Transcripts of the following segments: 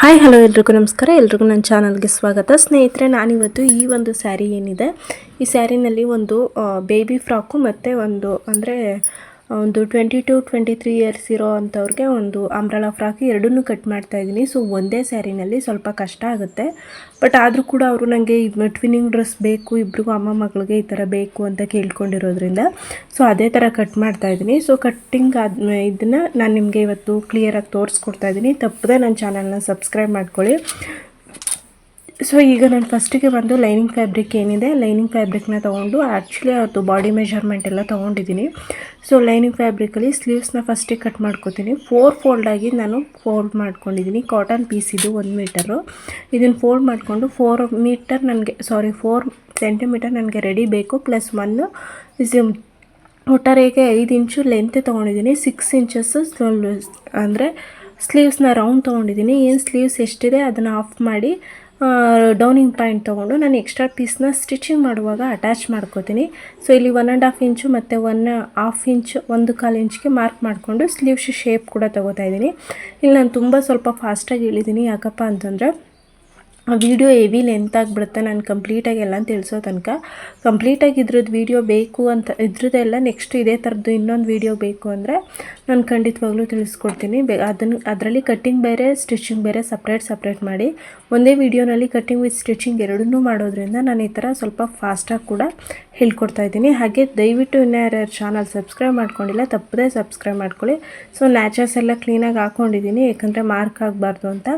Hi hello ಎಲ್ರಿಗೂ ನಮಸ್ಕಾರ. ಎಲ್ರಿಗೂ ನನ್ನ ಚಾನಲ್ಗೆ ಸ್ವಾಗತ. ಸ್ನೇಹಿತರೆ, ನಾನಿವತ್ತು ಈ ಒಂದು ಸ್ಯಾರಿ ಏನಿದೆ, ಈ ಸ್ಯಾರಿನಲ್ಲಿ ಒಂದು ಬೇಬಿ ಫ್ರಾಕು ಮತ್ತು ಒಂದು 22-23 ಇಯರ್ಸ್ ಇರೋ ಅಂಥವ್ರಿಗೆ ಒಂದು ಅಂಬ್ರೆಲಾ ಫ್ರಾಕ್ ಎರಡನ್ನೂ ಕಟ್ ಮಾಡ್ತಾಯಿದ್ದೀನಿ. ಸೊ ಒಂದೇ ಸ್ಯಾರಿನಲ್ಲಿ ಸ್ವಲ್ಪ ಕಷ್ಟ ಆಗುತ್ತೆ, ಬಟ್ ಆದರೂ ಕೂಡ ಅವರು ನನಗೆ ಟ್ವಿನ್ನಿಂಗ್ ಡ್ರೆಸ್ ಬೇಕು, ಇಬ್ಬರಿಗೂ ಅಮ್ಮ ಮಗಳಿಗೆ ಈ ಥರ ಬೇಕು ಅಂತ ಕೇಳ್ಕೊಂಡಿರೋದ್ರಿಂದ ಸೊ ಅದೇ ಥರ ಕಟ್ ಮಾಡ್ತಾಯಿದ್ದೀನಿ. ಸೊ ಕಟ್ಟಿಂಗ್ ಇದನ್ನು ನಾನು ನಿಮಗೆ ಇವತ್ತು ಕ್ಲಿಯರಾಗಿ ತೋರಿಸ್ಕೊಡ್ತಾಯಿದ್ದೀನಿ. ತಪ್ಪದೆ ನನ್ನ ಚಾನಲ್ನ ಸಬ್ಸ್ಕ್ರೈಬ್ ಮಾಡ್ಕೊಳ್ಳಿ. ಸೊ ಈಗ ನಾನು ಫಸ್ಟಿಗೆ ಬಂದು ಲೈನಿಂಗ್ ಫ್ಯಾಬ್ರಿಕ್ ಏನಿದೆ, ಲೈನಿಂಗ್ ಫ್ಯಾಬ್ರಿಕ್ನ ತೊಗೊಂಡು ಆ್ಯಕ್ಚುಲಿ ಅದು ಬಾಡಿ ಮೆಜರ್ಮೆಂಟ್ ಎಲ್ಲ ತೊಗೊಂಡಿದ್ದೀನಿ. ಸೊ ಲೈನಿಂಗ್ ಫ್ಯಾಬ್ರಿಕಲ್ಲಿ ಸ್ಲೀವ್ಸ್ನ ಫಸ್ಟಿಗೆ ಕಟ್ ಮಾಡ್ಕೊತೀನಿ. 4 ಫೋಲ್ಡಾಗಿ ನಾನು ಫೋಲ್ಡ್ ಮಾಡ್ಕೊಂಡಿದ್ದೀನಿ. ಕಾಟನ್ ಪೀಸ್ ಇದು 1 ಮೀಟರು. ಇದನ್ನು ಫೋಲ್ಡ್ ಮಾಡಿಕೊಂಡು 4 ಸೆಂಟಿಮೀಟರ್ ನನಗೆ ರೆಡಿ ಬೇಕು. ಪ್ಲಸ್ 1 ಒಟ್ಟಾರೆಗೆ 5 ಇಂಚು ಲೆಂತ್ ತೊಗೊಂಡಿದ್ದೀನಿ. 6 ಇಂಚಸ್ ಅಂದರೆ ಸ್ಲೀವ್ಸ್ನ ರೌಂಡ್ ತೊಗೊಂಡಿದ್ದೀನಿ. ಏನು ಸ್ಲೀವ್ಸ್ ಎಷ್ಟಿದೆ ಅದನ್ನು ಆಫ್ ಮಾಡಿ ಡೌನಿಂಗ್ ಪಾಯಿಂಟ್ ತೊಗೊಂಡು ನಾನು ಎಕ್ಸ್ಟ್ರಾ ಪೀಸ್ನ ಸ್ಟಿಚಿಂಗ್ ಮಾಡುವಾಗ ಅಟ್ಯಾಚ್ ಮಾಡ್ಕೋತೀನಿ. ಸೊ ಇಲ್ಲಿ 1.5 ಇಂಚು ಮತ್ತು 1.5 ಇಂಚ್ 1/4 ಇಂಚ್ಗೆ ಮಾರ್ಕ್ ಮಾಡಿಕೊಂಡು ಸ್ಲೀವ್ಸ್ ಶೇಪ್ ಕೂಡ ತೊಗೋತಾ ಇದ್ದೀನಿ. ಇಲ್ಲಿ ನಾನು ಸ್ವಲ್ಪ ಫಾಸ್ಟಾಗಿ ಹೇಳಿದ್ದೀನಿ. ಯಾಕಪ್ಪ ಅಂತಂದರೆ ವಿಡಿಯೋ ಹೆವಿ ಲೆಂತ್ ಆಗಿಬಿಡುತ್ತೆ. ನಾನು ಕಂಪ್ಲೀಟಾಗಿ ಎಲ್ಲ ತಿಳಿಸೋ ತನಕ ಕಂಪ್ಲೀಟಾಗಿ ಇದ್ರದ್ದು ವೀಡಿಯೋ ಬೇಕು ಅಂತ ಇದ್ರದ್ದೆಲ್ಲ ನೆಕ್ಸ್ಟ್ ಇದೇ ಥರದ್ದು ಇನ್ನೊಂದು ವೀಡಿಯೋ ಬೇಕು ಅಂದರೆ ನಾನು ಖಂಡಿತವಾಗ್ಲೂ ತಿಳಿಸ್ಕೊಡ್ತೀನಿ. ಅದರಲ್ಲಿ ಕಟ್ಟಿಂಗ್ ಬೇರೆ ಸ್ಟಿಚಿಂಗ್ ಬೇರೆ ಸಪ್ರೇಟ್ ಮಾಡಿ ಒಂದೇ ವೀಡಿಯೋನಲ್ಲಿ ಕಟ್ಟಿಂಗ್ ವಿತ್ ಸ್ಟಿಚಿಂಗ್ ಎರಡನ್ನೂ ಮಾಡೋದ್ರಿಂದ ನಾನು ಈ ಥರ ಸ್ವಲ್ಪ ಫಾಸ್ಟಾಗಿ ಕೂಡ ಹೇಳ್ಕೊಡ್ತಾ ಇದ್ದೀನಿ. ಹಾಗೆ ದಯವಿಟ್ಟು ಇನ್ಯಾರು ಚಾನಲ್ ಸಬ್ಸ್ಕ್ರೈಬ್ ಮಾಡ್ಕೊಂಡಿಲ್ಲ ತಪ್ಪದೇ ಸಬ್ಸ್ಕ್ರೈಬ್ ಮಾಡ್ಕೊಳ್ಳಿ. ಸೊ ನ್ಯಾಚರ್ಸ್ ಎಲ್ಲ ಕ್ಲೀನಾಗಿ ಹಾಕ್ಕೊಂಡಿದ್ದೀನಿ, ಯಾಕಂದರೆ ಮಾರ್ಕ್ ಆಗಬಾರ್ದು ಅಂತ.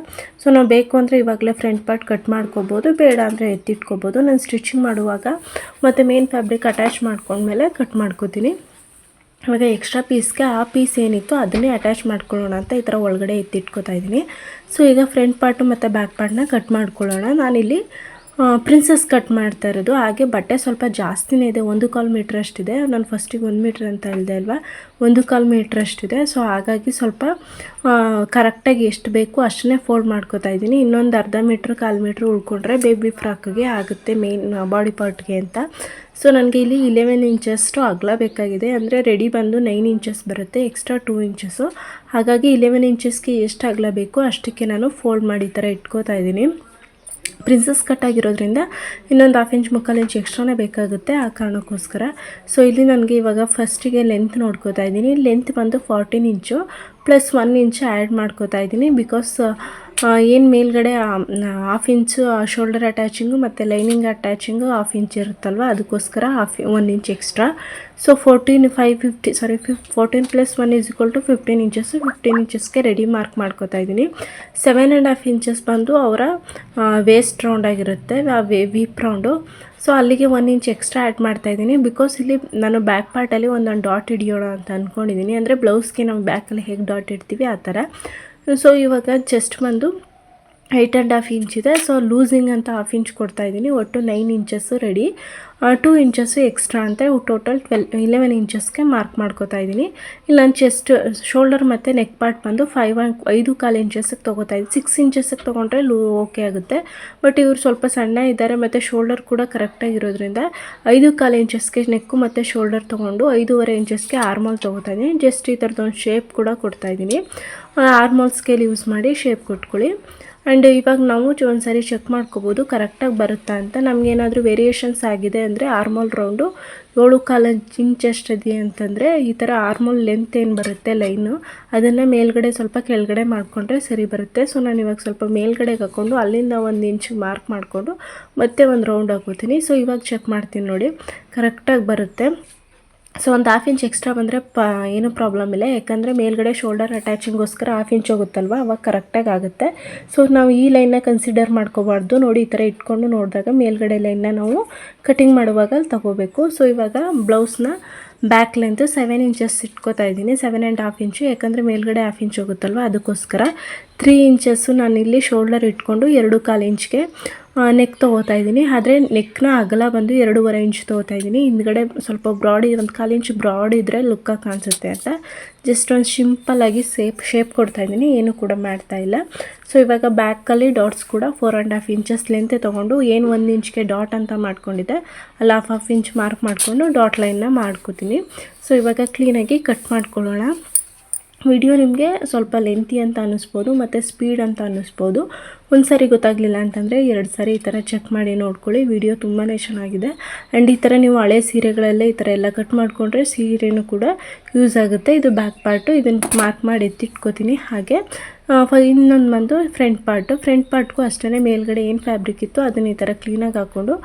ಸೊ ನಾವು ಬೇಕು ಅಂದರೆ ಇವಾಗಲೇ ಫ್ರಂಟ್ ಪಾರ್ಟ್ ಕಟ್ ಮಾಡ್ಕೋಬೋದು, ಬೇಡ ಅಂದರೆ ಎತ್ತಿಟ್ಕೋಬೋದು. ನಾನು ಸ್ಟಿಚಿಂಗ್ ಮಾಡುವಾಗ ಮತ್ತು ಮೇನ್ ಫ್ಯಾಬ್ರಿಕ್ ಅಟ್ಯಾಚ್ ಮಾಡ್ಕೊಂಡ್ಮೇಲೆ ಕಟ್ ಮಾಡ್ಕೋತೀನಿ. ಇವಾಗ ಎಕ್ಸ್ಟ್ರಾ ಪೀಸ್ಗೆ ಆ ಪೀಸ್ ಏನಿತ್ತು ಅದನ್ನೇ ಅಟ್ಯಾಚ್ ಮಾಡ್ಕೊಳ್ಳೋಣ ಅಂತ ಈ ಥರ ಒಳಗಡೆ ಎತ್ತಿಟ್ಕೋತಾ ಇದ್ದೀನಿ. ಸೊ ಈಗ ಫ್ರಂಟ್ ಪಾರ್ಟು ಮತ್ತು ಬ್ಯಾಕ್ ಪಾರ್ಟ್ನ ಕಟ್ ಮಾಡ್ಕೊಳ್ಳೋಣ. ನಾನಿಲ್ಲಿ ಪ್ರಿನ್ಸಸ್ ಕಟ್ ಮಾಡ್ತಾ ಇರೋದು. ಹಾಗೆ ಬಟ್ಟೆ ಸ್ವಲ್ಪ ಜಾಸ್ತಿನೇ ಇದೆ, 1/4 ಮೀಟ್ರ್ ಅಷ್ಟಿದೆ. ನಾನು ಫಸ್ಟಿಗೆ 1 ಮೀಟ್ರ್ ಅಂತ ಹೇಳಿದೆ ಅಲ್ವಾ, 1/4 ಮೀಟ್ರ್ ಅಷ್ಟಿದೆ. ಸೊ ಹಾಗಾಗಿ ಸ್ವಲ್ಪ ಕರೆಕ್ಟಾಗಿ ಎಷ್ಟು ಬೇಕು ಅಷ್ಟನ್ನೇ ಫೋಲ್ಡ್ ಮಾಡ್ಕೋತಾ ಇದ್ದೀನಿ. ಇನ್ನೊಂದು 1/2 ಮೀಟ್ರ್ 1/4 ಮೀಟ್ರ್ ಉಳ್ಕೊಂಡ್ರೆ ಬೇಬಿ ಫ್ರಾಕ್ಗೆ ಆಗುತ್ತೆ ಮೇನ್ ಬಾಡಿ ಪಾರ್ಟ್ಗೆ ಅಂತ. ಸೊ ನನಗೆ ಇಲ್ಲಿ 11 ಇಂಚಷ್ಟು ಅಗಲ ಬೇಕಾಗಿದೆ. ಅಂದರೆ ರೆಡಿ ಬಂದು 9 ಇಂಚಸ್ ಬರುತ್ತೆ, ಎಕ್ಸ್ಟ್ರಾ 2 ಇಂಚಸ್ಸು. ಹಾಗಾಗಿ 11 ಇಂಚಸ್ಗೆ ಎಷ್ಟು ಅಗಲ ಬೇಕು ಅಷ್ಟಕ್ಕೆ ನಾನು ಫೋಲ್ಡ್ ಮಾಡಿ ಈ ಥರ ಇಟ್ಕೋತಾ ಇದ್ದೀನಿ. ಪ್ರಿನ್ಸಸ್ ಕಟ್ ಆಗಿರೋದ್ರಿಂದ ಇನ್ನೊಂದು 1/2 ಇಂಚ್ 3/4 ಇಂಚ್ ಎಕ್ಸ್ಟ್ರಾನೇ ಬೇಕಾಗುತ್ತೆ, ಆ ಕಾರಣಕ್ಕೋಸ್ಕರ. ಸೊ ಇಲ್ಲಿ ನನಗೆ ಇವಾಗ ಫಸ್ಟಿಗೆ ಲೆಂತ್ ನೋಡ್ಕೋತಾ ಇದ್ದೀನಿ. ಲೆಂತ್ ಬಂದು 14 ಇಂಚು ಪ್ಲಸ್ 1 ಇಂಚ್ ಆ್ಯಡ್ ಮಾಡ್ಕೋತಾ ಇದ್ದೀನಿ. ಬಿಕಾಸ್ ಏನು ಮೇಲ್ಗಡೆ 1/2 ಇಂಚು ಶೋಲ್ಡರ್ ಅಟ್ಯಾಚಿಂಗು ಮತ್ತು ಲೈನಿಂಗ್ ಅಟ್ಯಾಚಿಂಗು 1/2 ಇಂಚ್ ಇರುತ್ತಲ್ವ, ಅದಕ್ಕೋಸ್ಕರ 1 inch extra. So 14 plus 1 = 15 inches. 15 ಇಂಚಸ್ಗೆ ರೆಡಿ ಮಾರ್ಕ್ ಮಾಡ್ಕೋತಾ ಇದ್ದೀನಿ. 7.5 ಇಂಚಸ್ ಬಂದು ಅವರ ವೇಸ್ಟ್ ರೌಂಡ್ ಆಗಿರುತ್ತೆ, ವೀಪ್ ರೌಂಡು. ಸೊ ಅಲ್ಲಿಗೆ 1 ಇಂಚ್ ಎಕ್ಸ್ಟ್ರಾ ಆ್ಯಡ್ ಮಾಡ್ತಾಯಿದ್ದೀನಿ. ಬಿಕಾಸ್ ಇಲ್ಲಿ ನಾನು ಬ್ಯಾಕ್ ಪಾರ್ಟಲ್ಲಿ ಒಂದೊಂದು ಡಾಟ್ ಹಿಡಿಯೋಣ ಅಂತ ಅಂದ್ಕೊಂಡಿದ್ದೀನಿ. ಅಂದರೆ ಬ್ಲೌಸ್ಗೆ ನಾವು ಬ್ಯಾಕಲ್ಲಿ ಹೇಗೆ ಡಾಟ್ ಇಡ್ತೀವಿ ಆ ಥರ. ಸೊ ಇವಾಗ ಚೆಸ್ಟ್ ಬಂದು 8.5 ಇಂಚ್ ಇದೆ. ಸೊ ಲೂಸಿಂಗ್ ಅಂತ 1/2 ಇಂಚ್ ಕೊಡ್ತಾಯಿದ್ದೀನಿ. ಒಟ್ಟು 9 ಇಂಚಸ್ಸು ರೆಡಿ, 2 ಇಂಚಸ್ಸು ಎಕ್ಸ್ಟ್ರಾ ಅಂತ ಟೋಟಲ್ 11 ಇಂಚಸ್ಗೆ ಮಾರ್ಕ್ ಮಾಡ್ಕೋತಾ ಇದ್ದೀನಿ. ಇಲ್ಲಿ ನಾನು ಚೆಸ್ಟ್ ಶೋಲ್ಡರ್ ಮತ್ತು ನೆಕ್ ಪಾರ್ಟ್ ಬಂದು 5.25 ಇಂಚಸ್ಗೆ ತೊಗೋತಾ ಇದ್ದೀನಿ. 6 ಇಂಚಸ್ಗೆ ತೊಗೊಂಡ್ರೆ ಓಕೆ ಆಗುತ್ತೆ. ಬಟ್ ಇವರು ಸ್ವಲ್ಪ ಸಣ್ಣ ಇದ್ದಾರೆ ಮತ್ತು ಶೋಲ್ಡರ್ ಕೂಡ ಕರೆಕ್ಟಾಗಿರೋದ್ರಿಂದ 5.25 ಇಂಚಸ್ಗೆ ನೆಕ್ಕು ಮತ್ತು ಶೋಲ್ಡರ್ ತೊಗೊಂಡು 5.25 ಇಂಚಸ್ಗೆ ಆರ್ಮೋಲ್ ತೊಗೋತಾ ಇದ್ದೀನಿ. ಜಸ್ಟ್ ಈ ಥರದೊಂದು ಶೇಪ್ ಕೂಡ ಕೊಡ್ತಾಯಿದ್ದೀನಿ. ಆರ್ಮೋಲ್ ಸ್ಕೇಲ್ ಯೂಸ್ ಮಾಡಿ ಶೇಪ್ ಕೊಟ್ಕೊಳ್ಳಿ. ಆ್ಯಂಡ್ ಇವಾಗ ನಾವು ಒಂದ್ಸರಿ ಚೆಕ್ ಮಾಡ್ಕೋಬೋದು ಕರೆಕ್ಟಾಗಿ ಬರುತ್ತಾ ಅಂತ. ನಮಗೇನಾದರೂ ವೇರಿಯೇಷನ್ಸ್ ಆಗಿದೆ ಅಂದರೆ ಆರ್ಮೋಲ್ ರೌಂಡು 7.25 ಇಂಚ್ ಅಷ್ಟಿದೆ ಅಂತಂದರೆ ಈ ಥರ ಆರ್ಮೋಲ್ ಲೆಂತ್ ಏನು ಬರುತ್ತೆ ಲೈನು, ಅದನ್ನು ಮೇಲ್ಗಡೆ ಸ್ವಲ್ಪ ಕೆಳಗಡೆ ಮಾಡಿಕೊಂಡ್ರೆ ಸರಿ ಬರುತ್ತೆ. ಸೊ ನಾನು ಇವಾಗ ಸ್ವಲ್ಪ ಮೇಲ್ಗಡೆಗೆ ಹಾಕ್ಕೊಂಡು ಅಲ್ಲಿಂದ 1 ಇಂಚ್ ಮಾರ್ಕ್ ಮಾಡಿಕೊಂಡು ಮತ್ತೆ ಒಂದು ರೌಂಡ್ ಹಾಕೋತೀನಿ. ಸೊ ಇವಾಗ ಚೆಕ್ ಮಾಡ್ತೀನಿ ನೋಡಿ, ಕರೆಕ್ಟಾಗಿ ಬರುತ್ತೆ. ಸೊ ಒಂದು 1/2 ಇಂಚ್ ಎಕ್ಸ್ಟ್ರಾ ಬಂದರೆ ಏನೂ ಪ್ರಾಬ್ಲಮ್ ಇಲ್ಲ, ಯಾಕಂದರೆ ಮೇಲ್ಗಡೆ ಶೋಲ್ಡರ್ ಅಟ್ಯಾಚಿಂಗೋಸ್ಕರ 1/2 ಇಂಚ್ ಹೋಗುತ್ತಲ್ವ, ಅವಾಗ ಕರೆಕ್ಟಾಗಿ ಆಗುತ್ತೆ. ಸೊ ನಾವು ಈ ಲೈನ್ನ ಕನ್ಸಿಡರ್ ಮಾಡ್ಕೋಬಾರ್ದು. ನೋಡಿ ಈ ಥರ ಇಟ್ಕೊಂಡು ನೋಡಿದಾಗ ಮೇಲ್ಗಡೆ ಲೈನ್ನ ನಾವು ಕಟಿಂಗ್ ಮಾಡುವಾಗ ಅಲ್ಲಿ ತಗೋಬೇಕು. ಸೊ ಇವಾಗ ಬ್ಲೌಸ್ನ ಬ್ಯಾಕ್ ಲೆಂತ್ 7 ಇಂಚಸ್ ಇಟ್ಕೋತಾ ಇದ್ದೀನಿ. 7.5 ಇಂಚು, ಯಾಕಂದರೆ ಮೇಲ್ಗಡೆ 1/2 ಇಂಚ್ ಹೋಗುತ್ತಲ್ವ ಅದಕ್ಕೋಸ್ಕರ. 3 ಇಂಚಸ್ಸು ನಾನಿಲ್ಲಿ ಶೋಲ್ಡರ್ ಇಟ್ಕೊಂಡು 2.25 ಇಂಚ್ಗೆ ನೆಕ್ ತೊಗೋತಾ ಇದ್ದೀನಿ. ಆದರೆ ನೆಕ್ನ ಅಗಲ ಬಂದು 2.25 ಇಂಚ್ ತೊಗೋತಾ ಇದ್ದೀನಿ. ಹಿಂದ್ಗಡೆ ಸ್ವಲ್ಪ ಬ್ರಾಡ್ 1/4 ಇಂಚ್ ಬ್ರಾಡ್ ಇದ್ದರೆ ಲುಕ್ಕಾಗಿ ಕಾಣಿಸುತ್ತೆ ಅಂತ ಜಸ್ಟ್ ಒಂದು ಸಿಂಪಲ್ಲಾಗಿ ಶೇಪ್ ಕೊಡ್ತಾಯಿದ್ದೀನಿ, ಏನೂ ಕೂಡ ಮಾಡ್ತಾಯಿಲ್ಲ. ಸೊ ಇವಾಗ ಬ್ಯಾಕಲ್ಲಿ ಡಾಟ್ಸ್ ಕೂಡ 4.5 ಇಂಚಸ್ ಲೆಂತೆ ತೊಗೊಂಡು ಏನು 1 ಇಂಚ್ಗೆ ಡಾಟ್ ಅಂತ ಮಾಡ್ಕೊಂಡಿದ್ದೆ ಅಲ್ಲಿ 1/2 ಇಂಚ್ ಮಾರ್ಕ್ ಮಾಡಿಕೊಂಡು ಡಾಟ್ ಲೈನ್ನ ಮಾಡ್ಕೋತೀನಿ. ಸೊ ಇವಾಗ ಕ್ಲೀನಾಗಿ ಕಟ್ ಮಾಡ್ಕೊಳ್ಳೋಣ. ವಿಡಿಯೋ ನಿಮಗೆ ಸ್ವಲ್ಪ ಲೆಂತಿ ಅಂತ ಅನ್ನಿಸ್ಬೋದು ಮತ್ತು ಸ್ಪೀಡ್ ಅಂತ ಅನ್ನಿಸ್ಬೋದು. ಒಂದು ಸಾರಿ ಗೊತ್ತಾಗಲಿಲ್ಲ ಅಂತಂದರೆ 2 ಸಾರಿ ಈ ಥರ ಚೆಕ್ ಮಾಡಿ ನೋಡ್ಕೊಳ್ಳಿ. ವಿಡಿಯೋ ತುಂಬಾ ಚೆನ್ನಾಗಿದೆ. ಆ್ಯಂಡ್ ಈ ಥರ ನೀವು ಹಳೆ ಸೀರೆಗಳಲ್ಲೇ ಈ ಥರ ಎಲ್ಲ ಕಟ್ ಮಾಡಿಕೊಂಡ್ರೆ ಸೀರೆನೂ ಕೂಡ ಯೂಸ್ ಆಗುತ್ತೆ. ಇದು ಬ್ಯಾಕ್ ಪಾರ್ಟು, ಇದನ್ನು ಮಾರ್ಕ್ ಮಾಡಿ ಎತ್ತಿಟ್ಕೋತೀನಿ. ಹಾಗೆ ಇನ್ನೊಂದು ಬಂದು ಫ್ರಂಟ್ ಪಾರ್ಟ್ಗೂ ಅಷ್ಟೇ ಮೇಲ್ಗಡೆ ಏನು ಫ್ಯಾಬ್ರಿಕ್ ಇತ್ತು ಅದನ್ನು ಈ ಥರ ಕ್ಲೀನಾಗಿ ಹಾಕ್ಕೊಂಡು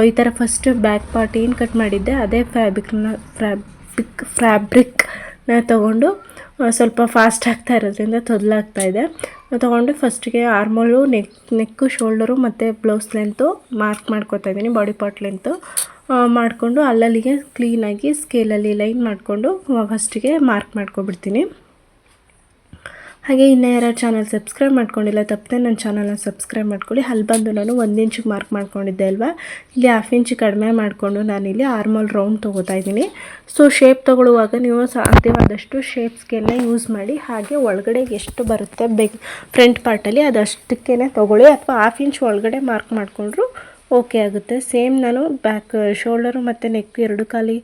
ಈ ಥರ ಫಸ್ಟ್ ಬ್ಯಾಕ್ ಪಾರ್ಟ್ ಏನು ಕಟ್ ಮಾಡಿದ್ದೆ ಅದೇ ಫ್ಯಾಬ್ರಿಕ್ನ ತೊಗೊಂಡು ಸ್ವಲ್ಪ ಫಾಸ್ಟ್ ಆಗ್ತಾ ಇರೋದ್ರಿಂದ ತೊದಲಾಗ್ತಾಯಿದೆ. ತೊಗೊಂಡು ಫಸ್ಟಿಗೆ ಆರ್ಮೋಲು, ನೆಕ್ಕು, ಶೋಲ್ಡರು ಮತ್ತು ಬ್ಲೌಸ್ ಲೆಂತು ಮಾರ್ಕ್ ಮಾಡ್ಕೊತಾ ಇದ್ದೀನಿ. ಬಾಡಿ ಪಾರ್ಟ್ ಲೆಂತು ಮಾಡಿಕೊಂಡು ಅಲ್ಲಲ್ಲಿಗೆ ಕ್ಲೀನಾಗಿ ಸ್ಕೇಲಲ್ಲಿ ಲೈನ್ ಮಾಡಿಕೊಂಡು ಫಸ್ಟಿಗೆ ಮಾರ್ಕ್ ಮಾಡ್ಕೊಬಿಡ್ತೀನಿ. ಹಾಗೆ ಇನ್ನೂ ಯಾರು ಚಾನಲ್ ಸಬ್ಸ್ಕ್ರೈಬ್ ಮಾಡ್ಕೊಂಡಿಲ್ಲ ತಪ್ಪದೆ ನನ್ನ ಚಾನಲ್ನ ಸಬ್ಸ್ಕ್ರೈಬ್ ಮಾಡ್ಕೊಳ್ಳಿ. ಅಲ್ಲಿ ಬಂದು ನಾನು 1 ಇಂಚಿಗೆ ಮಾರ್ಕ್ ಮಾಡ್ಕೊಂಡಿದ್ದೆ ಅಲ್ವಾ, ಇಲ್ಲಿ 1/2 ಇಂಚ್ ಕಡಿಮೆ ಮಾಡಿಕೊಂಡು ನಾನಿಲ್ಲಿ ಆರ್ಮೋಲ್ ರೌಂಡ್ ತೊಗೋತಾ ಇದ್ದೀನಿ. ಸೊ ಶೇಪ್ ತೊಗೊಳ್ಳುವಾಗ ನೀವು ಸಾಧ್ಯವಾದಷ್ಟು ಶೇಪ್ ಸ್ಕೇಲ್ನ ಯೂಸ್ ಮಾಡಿ. ಹಾಗೆ ಒಳಗಡೆ ಎಷ್ಟು ಬರುತ್ತೆ ಫ್ರಂಟ್ ಪಾರ್ಟಲ್ಲಿ ಅದಷ್ಟಕ್ಕೇ ತೊಗೊಳ್ಳಿ, ಅಥವಾ 1/2 ಇಂಚ್ ಒಳಗಡೆ ಮಾರ್ಕ್ ಮಾಡಿಕೊಂಡ್ರು ಓಕೆ ಆಗುತ್ತೆ. ಸೇಮ್ ನಾನು ಬ್ಯಾಕ್ ಶೋಲ್ಡರು ಮತ್ತು ನೆಕ್ 2 ಕಾಲಿ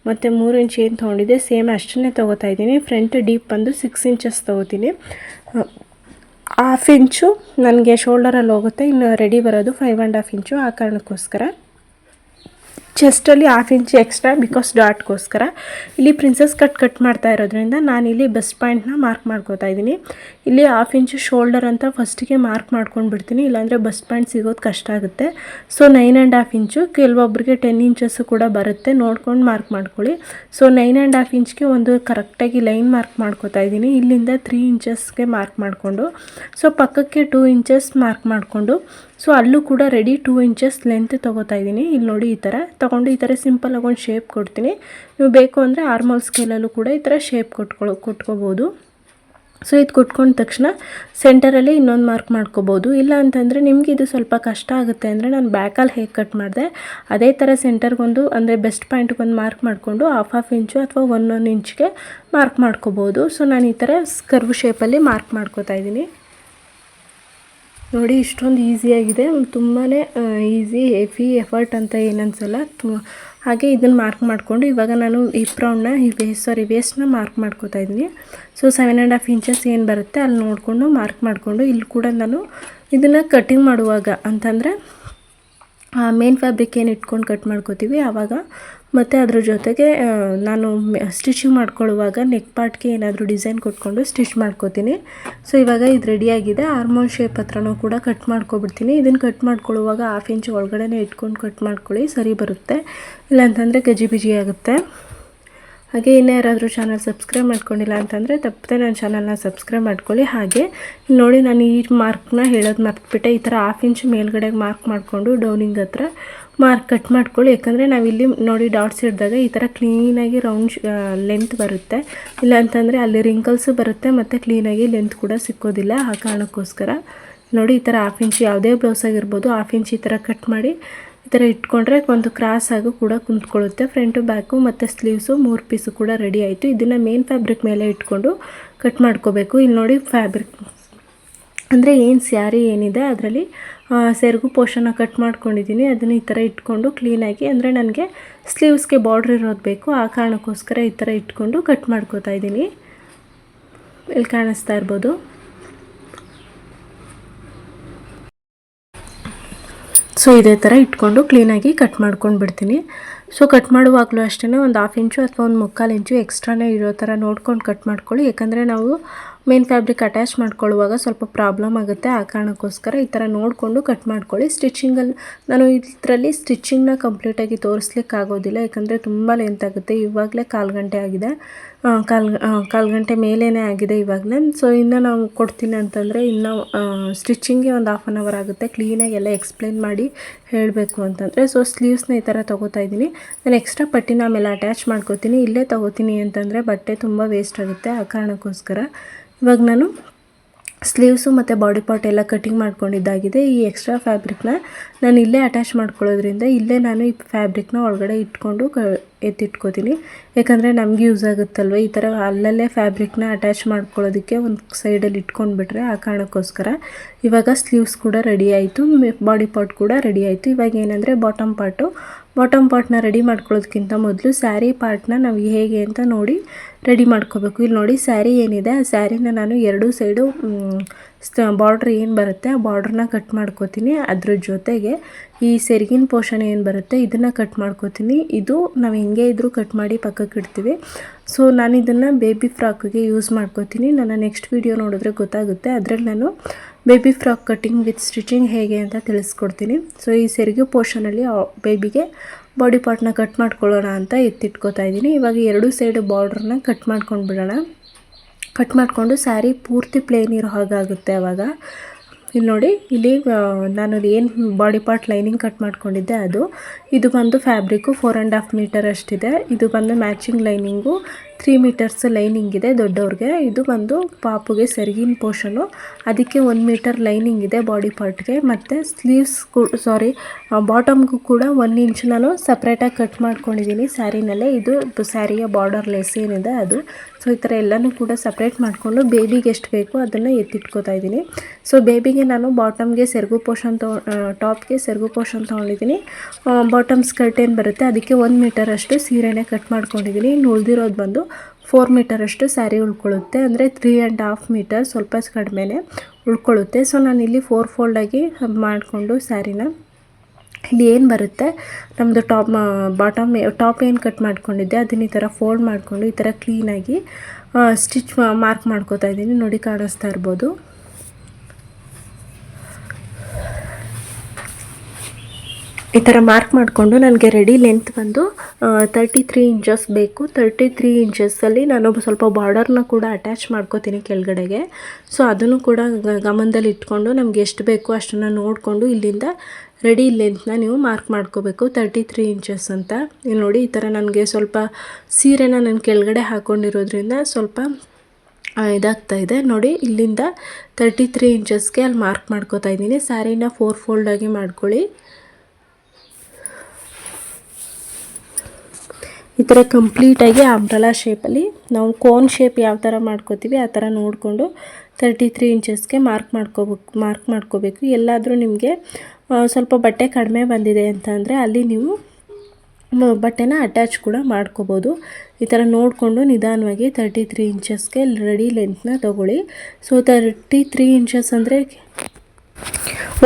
ಮತ್ತು 3 ಇಂಚ್ ಏನು ತೊಗೊಂಡಿದ್ದೆ ಸೇಮ್ ಅಷ್ಟನ್ನೇ ತೊಗೋತಾ ಇದ್ದೀನಿ. ಫ್ರಂಟ್ ಡೀಪ್ ಬಂದು 6 ಇಂಚಸ್ ತೊಗೋತೀನಿ. 1/2 ಇಂಚು ನನಗೆ ಶೋಲ್ಡರಲ್ಲಿ ಹೋಗುತ್ತೆ, ಇನ್ನು ರೆಡಿ ಬರೋದು 5.5 ಇಂಚು. ಆ ಕಾರಣಕ್ಕೋಸ್ಕರ ಚೆಸ್ಟಲ್ಲಿ 1/2 ಇಂಚ್ ಎಕ್ಸ್ಟ್ರಾ ಬಿಕಾಸ್ ಡಾಟ್ಗೋಸ್ಕರ. ಇಲ್ಲಿ ಪ್ರಿನ್ಸಸ್ ಕಟ್ ಮಾಡ್ತಾ ಇರೋದ್ರಿಂದ ನಾನಿಲ್ಲಿ ಬೆಸ್ಟ್ ಪಾಯಿಂಟ್ನ ಮಾರ್ಕ್ ಮಾಡ್ಕೋತಾ ಇದ್ದೀನಿ. ಇಲ್ಲಿ 1/2 ಇಂಚು ಶೋಲ್ಡರ್ ಅಂತ ಫಸ್ಟಿಗೆ ಮಾರ್ಕ್ ಮಾಡ್ಕೊಂಡು ಬಿಡ್ತೀನಿ, ಇಲ್ಲಾಂದರೆ ಬೆಸ್ಟ್ ಪಾಯಿಂಟ್ ಸಿಗೋದು ಕಷ್ಟ ಆಗುತ್ತೆ. ಸೊ 9.5 ಇಂಚು, ಕೆಲವೊಬ್ಬರಿಗೆ 10 ಇಂಚಸ್ಸು ಕೂಡ ಬರುತ್ತೆ, ನೋಡ್ಕೊಂಡು ಮಾರ್ಕ್ ಮಾಡ್ಕೊಳ್ಳಿ. ಸೊ 9.5 ಇಂಚ್ಗೆ ಒಂದು ಕರೆಕ್ಟಾಗಿ ಲೈನ್ ಮಾರ್ಕ್ ಮಾಡ್ಕೋತಾ ಇದ್ದೀನಿ. ಇಲ್ಲಿಂದ 3 ಇಂಚಸ್ಗೆ ಮಾರ್ಕ್ ಮಾಡಿಕೊಂಡು ಸೊ ಪಕ್ಕಕ್ಕೆ 2 ಇಂಚಸ್ ಮಾರ್ಕ್ ಮಾಡಿಕೊಂಡು ಸೊ ಅಲ್ಲೂ ಕೂಡ ರೆಡಿ 2 ಇಂಚಸ್ ಲೆಂತ್ ತೊಗೋತಾ ಇದ್ದೀನಿ. ಇಲ್ಲಿ ನೋಡಿ ಈ ಥರ ತೊಗೊಂಡು ಈ ಥರ ಸಿಂಪಲಾಗಿ ಒಂದು ಶೇಪ್ ಕೊಡ್ತೀನಿ. ನೀವು ಬೇಕು ಅಂದರೆ ಆರ್ಮೋಲ್ ಸ್ಕೇಲಲ್ಲೂ ಕೂಡ ಈ ಥರ ಶೇಪ್ ಕೊಟ್ಕೋಬೋದು. ಸೊ ಇದು ಕೊಟ್ಕೊಂಡ ತಕ್ಷಣ ಸೆಂಟರಲ್ಲಿ ಇನ್ನೊಂದು ಮಾರ್ಕ್ ಮಾಡ್ಕೋಬೋದು. ಇಲ್ಲ ಅಂತಂದರೆ ನಿಮಗೆ ಇದು ಸ್ವಲ್ಪ ಕಷ್ಟ ಆಗುತ್ತೆ ಅಂದರೆ ನಾನು ಬ್ಯಾಕಲ್ಲಿ ಹೇಗೆ ಕಟ್ ಮಾಡಿದೆ ಅದೇ ಥರ ಸೆಂಟರ್ಗೊಂದು ಅಂದರೆ ಬೆಸ್ಟ್ ಪಾಯಿಂಟ್ಗೊಂದು ಮಾರ್ಕ್ ಮಾಡಿಕೊಂಡು 1/2 ಇಂಚು ಅಥವಾ 1 ಇಂಚ್ಗೆ ಮಾರ್ಕ್ ಮಾಡ್ಕೋಬೋದು. ಸೊ ನಾನು ಈ ಥರ ಕರ್ವ್ ಶೇಪಲ್ಲಿ ಮಾರ್ಕ್ ಮಾಡ್ಕೋತಾ ಇದ್ದೀನಿ. ನೋಡಿ ಇಷ್ಟೊಂದು ಈಸಿಯಾಗಿದೆ, ತುಂಬಾ ಈಸಿ, ಹೆವಿ ಎಫರ್ಟ್ ಅಂತ ಏನನ್ಸಲ್ಲ. ಹಾಗೆ ಇದನ್ನು ಮಾರ್ಕ್ ಮಾಡಿಕೊಂಡು ಇವಾಗ ನಾನು ಹಿಪ್ ರೌಂಡ್ನ ವೇಸ್ಟ್ನ ಮಾರ್ಕ್ ಮಾಡ್ಕೋತಾ ಇದ್ದೀನಿ. ಸೊ 7.5 ಇಂಚಸ್ ಏನು ಬರುತ್ತೆ ಅಲ್ಲಿ ನೋಡಿಕೊಂಡು ಮಾರ್ಕ್ ಮಾಡಿಕೊಂಡು ಇಲ್ಲಿ ಕೂಡ ನಾನು ಇದನ್ನು ಕಟ್ಟಿಂಗ್ ಮಾಡುವಾಗ ಅಂತಂದರೆ ಮೇನ್ ಫ್ಯಾಬ್ರಿಕ್ ಏನು ಇಟ್ಕೊಂಡು ಕಟ್ ಮಾಡ್ಕೋತೀವಿ ಆವಾಗ, ಮತ್ತು ಅದ್ರ ಜೊತೆಗೆ ನಾನು ಸ್ಟಿಚಿಂಗ್ ಮಾಡ್ಕೊಳ್ಳುವಾಗ ನೆಕ್ ಪಾರ್ಟ್ಗೆ ಏನಾದರೂ ಡಿಸೈನ್ ಕೊಟ್ಕೊಂಡು ಸ್ಟಿಚ್ ಮಾಡ್ಕೋತೀನಿ. ಸೊ ಇವಾಗ ಇದು ರೆಡಿಯಾಗಿದೆ. ಆರ್ಮೋಲ್ ಶೇಪ್ ಹತ್ರನೂ ಕೂಡ ಕಟ್ ಮಾಡ್ಕೊಬಿಡ್ತೀನಿ. ಇದನ್ನು ಕಟ್ ಮಾಡ್ಕೊಳ್ಳುವಾಗ 1/2 ಇಂಚ್ ಒಳಗಡೆ ಇಟ್ಕೊಂಡು ಕಟ್ ಮಾಡ್ಕೊಳ್ಳಿ, ಸರಿ ಬರುತ್ತೆ. ಇಲ್ಲಾಂತಂದರೆ ಗಜಿಬಿಜಿ ಆಗುತ್ತೆ. ಹಾಗೆ ಇನ್ನೂ ಯಾರಾದರೂ ಚಾನಲ್ ಸಬ್ಸ್ಕ್ರೈಬ್ ಮಾಡ್ಕೊಂಡಿಲ್ಲ ಅಂತಂದರೆ ತಪ್ಪದೆ ನನ್ನ ಚಾನಲ್ನ ಸಬ್ಸ್ಕ್ರೈಬ್ ಮಾಡ್ಕೊಳ್ಳಿ. ಹಾಗೆ ನೋಡಿ ನಾನು ಈ ಮಾರ್ಕ್ನ ಹೇಳೋದು ಮರ್ತ್ಬಿಟ್ಟೆ. ಈ ಥರ 1/2 ಇಂಚ್ ಮೇಲ್ಗಡೆಗೆ ಮಾರ್ಕ್ ಮಾಡಿಕೊಂಡು ಡೌನಿಂಗ್ ಹತ್ರ ಮಾರ್ಕ್ ಕಟ್ ಮಾಡ್ಕೊಳ್ಳಿ. ಯಾಕಂದರೆ ನಾವಿಲ್ಲಿ ನೋಡಿ ಡಾಟ್ಸ್ ಹಿಡಿದಾಗ ಈ ಥರ ಕ್ಲೀನಾಗಿ ರೌಂಡ್ ಲೆಂತ್ ಬರುತ್ತೆ, ಇಲ್ಲ ಅಂತಂದರೆ ಅಲ್ಲಿ ರಿಂಕಲ್ಸು ಬರುತ್ತೆ ಮತ್ತು ಕ್ಲೀನಾಗಿ ಲೆಂತ್ ಕೂಡ ಸಿಕ್ಕೋದಿಲ್ಲ. ಆ ಕಾರಣಕ್ಕೋಸ್ಕರ ನೋಡಿ ಈ ಥರ 1/2 ಇಂಚ್ ಯಾವುದೇ ಬ್ಲೌಸ್ ಆಗಿರ್ಬೋದು 1/2 ಇಂಚ್ ಈ ಥರ ಕಟ್ ಮಾಡಿ ಈ ಥರ ಇಟ್ಕೊಂಡ್ರೆ ಒಂದು ಕ್ರಾಸ್ ಆಗು ಕೂಡ ಕುಂತ್ಕೊಳ್ಳುತ್ತೆ. ಫ್ರಂಟು ಬ್ಯಾಕು ಮತ್ತು ಸ್ಲೀವ್ಸು 3 ಪೀಸು ಕೂಡ ರೆಡಿ ಆಯಿತು. ಇದನ್ನು ಮೇನ್ ಫ್ಯಾಬ್ರಿಕ್ ಮೇಲೆ ಇಟ್ಕೊಂಡು ಕಟ್ ಮಾಡ್ಕೋಬೇಕು. ಇಲ್ಲಿ ನೋಡಿ ಫ್ಯಾಬ್ರಿಕ್ ಅಂದರೆ ಏನು ಸ್ಯಾರಿ ಏನಿದೆ ಅದರಲ್ಲಿ ಸೆರಗು ಪೋರ್ಷನ್ನ ಕಟ್ ಮಾಡ್ಕೊಂಡಿದ್ದೀನಿ. ಅದನ್ನು ಈ ಥರ ಇಟ್ಕೊಂಡು ಕ್ಲೀನಾಗಿ, ಅಂದರೆ ನನಗೆ ಸ್ಲೀವ್ಸ್ಗೆ ಬಾರ್ಡ್ರ್ ಇರೋದು ಬೇಕು, ಆ ಕಾರಣಕ್ಕೋಸ್ಕರ ಈ ಥರ ಇಟ್ಕೊಂಡು ಕಟ್ ಮಾಡ್ಕೋತಾ ಇದ್ದೀನಿ. ಇಲ್ಲಿ ಕಾಣಿಸ್ತಾ ಇರ್ಬೋದು. ಸೊ ಇದೇ ಥರ ಇಟ್ಕೊಂಡು ಕ್ಲೀನಾಗಿ ಕಟ್ ಮಾಡ್ಕೊಂಡು ಬಿಡ್ತೀನಿ. ಸೊ ಕಟ್ ಮಾಡುವಾಗಲೂ ಅಷ್ಟೇ ಒಂದು 1/2 ಇಂಚು ಅಥವಾ 1/4 ಇಂಚು ಎಕ್ಸ್ಟ್ರಾನೇ ಇರೋ ಥರ ನೋಡ್ಕೊಂಡು ಕಟ್ ಮಾಡ್ಕೊಳ್ಳಿ. ಯಾಕಂದರೆ ನಾವು ಮೇನ್ ಫ್ಯಾಬ್ರಿಕ್ ಅಟ್ಯಾಚ್ ಮಾಡ್ಕೊಳ್ಳುವಾಗ ಸ್ವಲ್ಪ ಪ್ರಾಬ್ಲಮ್ ಆಗುತ್ತೆ, ಆ ಕಾರಣಕ್ಕೋಸ್ಕರ ಈ ಥರ ನೋಡಿಕೊಂಡು ಕಟ್ ಮಾಡ್ಕೊಳ್ಳಿ. ಸ್ಟಿಚಿಂಗಲ್ಲಿ ನಾನು ಇದರಲ್ಲಿ ಸ್ಟಿಚಿಂಗ್ನ ಕಂಪ್ಲೀಟಾಗಿ ತೋರಿಸ್ಲಿಕ್ಕೆ ಆಗೋದಿಲ್ಲ, ಯಾಕಂದರೆ ತುಂಬ ಲೆಂತ್ ಆಗುತ್ತೆ. ಇವಾಗಲೇ 1/4 ಗಂಟೆ ಆಗಿದೆ, 1/4 ಗಂಟೆ ಮೇಲೇ ಆಗಿದೆ ಇವಾಗಲೇ. ಸೊ ಇನ್ನು ನಾವು ಕೊಡ್ತೀನಿ ಅಂತಂದರೆ ಇನ್ನೂ ಸ್ಟಿಚಿಂಗ್ಗೆ ಒಂದು 1/2 ಅವರ್ ಆಗುತ್ತೆ ಕ್ಲೀನಾಗಿ ಎಲ್ಲ ಎಕ್ಸ್ಪ್ಲೇನ್ ಮಾಡಿ ಹೇಳಬೇಕು ಅಂತಂದರೆ. ಸೊ ಸ್ಲೀವ್ಸ್ನ ಈ ಥರ ತೊಗೋತಾ ಇದ್ದೀನಿ. ನಾನು ಎಕ್ಸ್ಟ್ರಾ ಪಟ್ಟಿನ ಆಮೇಲೆ ಅಟ್ಯಾಚ್ ಮಾಡ್ಕೋತೀನಿ. ಇಲ್ಲೇ ತೊಗೋತೀನಿ ಅಂತಂದರೆ ಬಟ್ಟೆ ತುಂಬ ವೇಸ್ಟ್ ಆಗುತ್ತೆ, ಆ ಕಾರಣಕ್ಕೋಸ್ಕರ ಇವಾಗ ನಾನು ಸ್ಲೀವ್ಸು ಮತ್ತು ಬಾಡಿ ಪಾರ್ಟ್ ಎಲ್ಲ ಕಟಿಂಗ್ ಮಾಡ್ಕೊಂಡಿದ್ದಾಗಿದೆ. ಈ ಎಕ್ಸ್ಟ್ರಾ ಫ್ಯಾಬ್ರಿಕ್ನ ನಾನು ಇಲ್ಲೇ ಅಟ್ಯಾಚ್ ಮಾಡ್ಕೊಳ್ಳೋದ್ರಿಂದ ಇಲ್ಲೇ ನಾನು ಈ ಫ್ಯಾಬ್ರಿಕ್ನ ಒಳಗಡೆ ಇಟ್ಕೊಂಡು ಎತ್ತಿಟ್ಕೋತೀನಿ. ಯಾಕಂದರೆ ನಮಗೆ ಯೂಸ್ ಆಗುತ್ತಲ್ವ ಈ ಥರ ಅಲ್ಲಲ್ಲೇ ಫ್ಯಾಬ್ರಿಕ್ನ ಅಟ್ಯಾಚ್ ಮಾಡ್ಕೊಳ್ಳೋದಕ್ಕೆ ಒಂದು ಸೈಡಲ್ಲಿ ಇಟ್ಕೊಂಡ್ಬಿಟ್ರೆ, ಆ ಕಾರಣಕ್ಕೋಸ್ಕರ. ಇವಾಗ ಸ್ಲೀವ್ಸ್ ಕೂಡ ರೆಡಿ ಆಯಿತು, ಬಾಡಿ ಪಾರ್ಟ್ ಕೂಡ ರೆಡಿ ಆಯಿತು. ಇವಾಗ ಏನಂದರೆ ಬಾಟಮ್ ಪಾರ್ಟು ಬಾಟಮ್ ಪಾರ್ಟ್ನ ರೆಡಿ ಮಾಡ್ಕೊಳ್ಳೋದಕ್ಕಿಂತ ಮೊದಲು ಸ್ಯಾರಿ ಪಾರ್ಟ್ನ ನಾವು ಹೇಗೆ ಅಂತ ನೋಡಿ ರೆಡಿ ಮಾಡ್ಕೋಬೇಕು. ಇಲ್ಲಿ ನೋಡಿ ಸ್ಯಾರಿ ಏನಿದೆ ಆ ಸ್ಯಾರಿನ ನಾನು ಎರಡೂ ಸೈಡು ಬಾರ್ಡ್ರ್ ಏನು ಬರುತ್ತೆ ಆ ಬಾರ್ಡ್ರನ್ನ ಕಟ್ ಮಾಡ್ಕೋತೀನಿ. ಅದ್ರ ಜೊತೆಗೆ ಈ ಸೆರಗಿನ ಪೋರ್ಷನ್ ಏನು ಬರುತ್ತೆ ಇದನ್ನು ಕಟ್ ಮಾಡ್ಕೋತೀನಿ. ಇದು ನಾವು ಹೆಂಗೆ ಇದ್ರೂ ಕಟ್ ಮಾಡಿ ಪಕ್ಕಕ್ಕೆ ಇಡ್ತೀವಿ. ಸೊ ನಾನು ಇದನ್ನು ಬೇಬಿ ಫ್ರಾಕ್ಗೆ ಯೂಸ್ ಮಾಡ್ಕೋತೀನಿ. ನನ್ನ ನೆಕ್ಸ್ಟ್ ವಿಡಿಯೋ ನೋಡಿದ್ರೆ ಗೊತ್ತಾಗುತ್ತೆ. ಅದರಲ್ಲಿ ನಾನು baby frock cutting with stitching ಹೇಗೆ ಅಂತ ತಿಳಿಸ್ಕೊಡ್ತೀನಿ. ಸೊ ಈ ಸೆರಗು ಪೋರ್ಷನಲ್ಲಿ ಬೇಬಿಗೆ ಬಾಡಿ ಪಾರ್ಟ್ನ ಕಟ್ ಮಾಡ್ಕೊಳ್ಳೋಣ ಅಂತ ಎತ್ತಿಟ್ಕೋತಾ ಇದ್ದೀನಿ. ಇವಾಗ ಎರಡೂ ಸೈಡ್ ಬಾರ್ಡ್ರನ್ನ ಕಟ್ ಮಾಡ್ಕೊಂಡು ಬಿಡೋಣ. ಕಟ್ ಮಾಡಿಕೊಂಡು ಸ್ಯಾರಿ ಪೂರ್ತಿ ಪ್ಲೇನ್ ಇರೋ ಹಾಗಾಗುತ್ತೆ. ಆವಾಗ ಇಲ್ಲಿ ನೋಡಿ, ಇಲ್ಲಿ ನಾನು ಏನು ಬಾಡಿ ಪಾರ್ಟ್ ಲೈನಿಂಗ್ ಕಟ್ ಮಾಡ್ಕೊಂಡಿದ್ದೆ ಇದು ಬಂದು ಫ್ಯಾಬ್ರಿಕ್ಕು 4.5 ಮೀಟರ್ ಅಷ್ಟಿದೆ. ಇದು ಬಂದು ಮ್ಯಾಚಿಂಗ್ ಲೈನಿಂಗು 3 ಮೀಟರ್ಸ್ ಲೈನಿಂಗ್ ಇದೆ ದೊಡ್ಡವ್ರಿಗೆ. ಇದು ಬಂದು ಪಾಪುಗೆ ಸೆರಗಿನ ಪೋರ್ಷನು, ಅದಕ್ಕೆ 1 ಮೀಟರ್ ಲೈನಿಂಗ್ ಇದೆ ಬಾಡಿ ಪಾರ್ಟ್ಗೆ. ಮತ್ತು ಸ್ಲೀವ್ಸ್ ಬಾಟಮ್ಗೂ ಕೂಡ 1 ಇಂಚ್ ನಾನು ಸಪ್ರೇಟಾಗಿ ಕಟ್ ಮಾಡ್ಕೊಂಡಿದ್ದೀನಿ ಸ್ಯಾರಿನಲ್ಲೇ. ಇದು ಸ್ಯಾರಿಯ ಬಾರ್ಡರ್ ಲೆಸ್ ಏನಿದೆ ಅದು. ಸೊ ಈ ಥರ ಎಲ್ಲನೂ ಕೂಡ ಸಪ್ರೇಟ್ ಮಾಡಿಕೊಂಡು ಬೇಬಿಗೆ ಎಷ್ಟು ಬೇಕೋ ಅದನ್ನು ಎತ್ತಿಟ್ಕೋತಾ ಇದ್ದೀನಿ. ಸೊ ಬೇಬಿಗೆ ನಾನು ಬಾಟಮ್ಗೆ ಸೆರಗು ಪೋರ್ಷನ್ ಟಾಪ್ಗೆ ಸೆರಗು ಪೋರ್ಷನ್ ತೊಗೊಂಡಿದ್ದೀನಿ. ಬಾಟಮ್ ಸ್ಕರ್ಟ್ ಏನು ಬರುತ್ತೆ ಅದಕ್ಕೆ 1 ಮೀಟರ್ ಅಷ್ಟು ಸೀರೆನೇ ಕಟ್ ಮಾಡ್ಕೊಂಡಿದ್ದೀನಿ. ಇನ್ನು ಉಳಿದಿರೋದು ಬಂದು 4 ಮೀಟರ್ ಅಷ್ಟು ಸ್ಯಾರಿ ಉಳ್ಕೊಳ್ಳುತ್ತೆ. ಅಂದರೆ 3.5 ಮೀಟರ್ ಸ್ವಲ್ಪ ಕಡಿಮೆನೇ ಉಳ್ಕೊಳ್ಳುತ್ತೆ. ಸೊ ನಾನು ಇಲ್ಲಿ 4 ಫೋಲ್ಡಾಗಿ ಮಾಡಿಕೊಂಡು ಸ್ಯಾರಿನ ಇಲ್ಲಿ ಏನು ಬರುತ್ತೆ ನಮ್ಮದು ಟಾಪ್ ಏನು ಕಟ್ ಮಾಡ್ಕೊಂಡಿದ್ದೆ ಅದನ್ನ ಈ ಥರ ಫೋಲ್ಡ್ ಮಾಡಿಕೊಂಡು ಈ ಥರ ಕ್ಲೀನಾಗಿ ಸ್ಟಿಚ್ ಮಾರ್ಕ್ ಮಾಡ್ಕೋತಾ ಇದ್ದೀನಿ. ನೋಡಿ ಕಾಣಿಸ್ತಾ ಇರ್ಬೋದು. ಈ ಥರ ಮಾರ್ಕ್ ಮಾಡಿಕೊಂಡು ನನಗೆ ರೆಡಿ ಲೆಂತ್ ಬಂದು 33 ಇಂಚಸ್ ಬೇಕು. 33 ಇಂಚಸ್ಸಲ್ಲಿ ನಾನು ಸ್ವಲ್ಪ ಬಾರ್ಡರ್ನ ಕೂಡ ಅಟ್ಯಾಚ್ ಮಾಡ್ಕೋತೀನಿ ಕೆಳಗಡೆಗೆ. ಸೊ ಅದನ್ನು ಕೂಡ ಗಮನದಲ್ಲಿ ಇಟ್ಕೊಂಡು ನಮಗೆ ಎಷ್ಟು ಬೇಕು ಅಷ್ಟನ್ನು ನೋಡಿಕೊಂಡು ಇಲ್ಲಿಂದ ರೆಡಿ ಲೆಂತ್ನ ನೀವು ಮಾರ್ಕ್ ಮಾಡ್ಕೋಬೇಕು 33 ಇಂಚಸ್ ಅಂತ. ಇಲ್ಲಿ ನೋಡಿ, ಈ ಥರ ನನಗೆ ಸ್ವಲ್ಪ ಸೀರೆನ ನಾನು ಕೆಳಗಡೆ ಹಾಕ್ಕೊಂಡಿರೋದ್ರಿಂದ ಸ್ವಲ್ಪ ಇದಾಗ್ತಾಯಿದೆ. ನೋಡಿ, ಇಲ್ಲಿಂದ 33 ಇಂಚಸ್ಗೆ ಅಲ್ಲಿ ಮಾರ್ಕ್ ಮಾಡ್ಕೋತಾ ಇದ್ದೀನಿ. ಸ್ಯಾರಿನ 4 ಫೋಲ್ಡಾಗಿ ಮಾಡ್ಕೊಳ್ಳಿ. ಈ ಥರ ಕಂಪ್ಲೀಟಾಗಿ ಅಂಬ್ರೆಲಾ ಶೇಪಲ್ಲಿ ನಾವು ಕೋನ್ ಶೇಪ್ ಯಾವ ಥರ ಮಾಡ್ಕೋತೀವಿ ಆ ಥರ ನೋಡಿಕೊಂಡು 33 ಇಂಚಸ್ಗೆ ಮಾರ್ಕ್ ಮಾಡ್ಕೋಬೇಕು. ಎಲ್ಲಾದರೂ ನಿಮಗೆ ಸ್ವಲ್ಪ ಬಟ್ಟೆ ಕಡಿಮೆ ಬಂದಿದೆ ಅಂತ ಅಂದರೆ ಅಲ್ಲಿ ನೀವು ಬಟ್ಟೆನ ಅಟ್ಯಾಚ್ ಕೂಡ ಮಾಡ್ಕೋಬೋದು. ಈ ಥರ ನೋಡಿಕೊಂಡು ನಿಧಾನವಾಗಿ 33 ಇಂಚಸ್ಗೆ ರೆಡಿ ಲೆಂತ್ನ ತೊಗೊಳ್ಳಿ. ಸೊ 33 ಇಂಚಸ್ ಅಂದರೆ